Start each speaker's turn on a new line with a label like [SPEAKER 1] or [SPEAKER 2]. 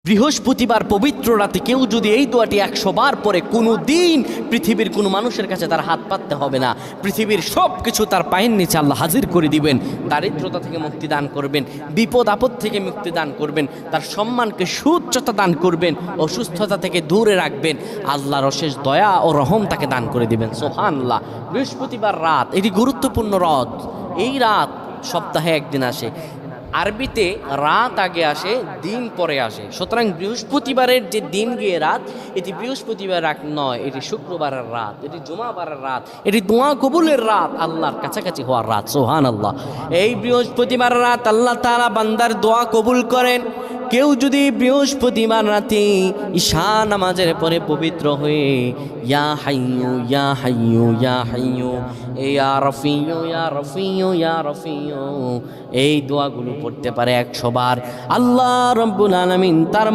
[SPEAKER 1] বৃহস্পতিবার পবিত্র রাতে কেউ যদি এই দোয়াটি 100 বার পরে কোনো দিন পৃথিবীর কোনো মানুষের কাছে তার হাত পাততে হবে না। পৃথিবীর সব কিছু তার পায়ের নিচে আল্লাহ হাজির করে দিবেন। দারিদ্রতা থেকে মুক্তি দান করবেন, বিপদ আপদ থেকে মুক্তি দান করবেন, তার সম্মানকে সুউচ্চতা দান করবেন, অসুস্থতা থেকে দূরে রাখবেন। আল্লাহর অশেষ দয়া ও রহম তাকে দান করে দিবেন। সুবহানাল্লাহ। বৃহস্পতিবার রাত এটি গুরুত্বপূর্ণ রাত। এই রাত সপ্তাহে একদিন আসে। আরবিতে রাত আগে আসে, দিন পরে আসে। সুতরাং বৃহস্পতিবারের যে দিন গিয়ে রাত, এটি বৃহস্পতিবার রাত নয়, এটি শুক্রবারের রাত, এটি জুমাবারের রাত, এটি দোয়া কবুলের রাত, আল্লাহর কাছাকাছি হওয়ার রাত। সুবহানাল্লাহ। এই বৃহস্পতিবার রাত আল্লাহ তাআলা বান্দার দোয়া কবুল করেন। কেউ যদি বৃহস্পতিবার রাতে ঈশা নামাজের পরে পবিত্র হয়ে ইয়া হাইয়ু ইয়া হাইয়ু ইয়া হাইয়ু ইয়া রফিয়ু ইয়া রফিয়ু ইয়া রফিয়ু এই দোয়াগুলো পড়তে পারে 100 বার, আল্লাহ রাব্বুল আলামিন তার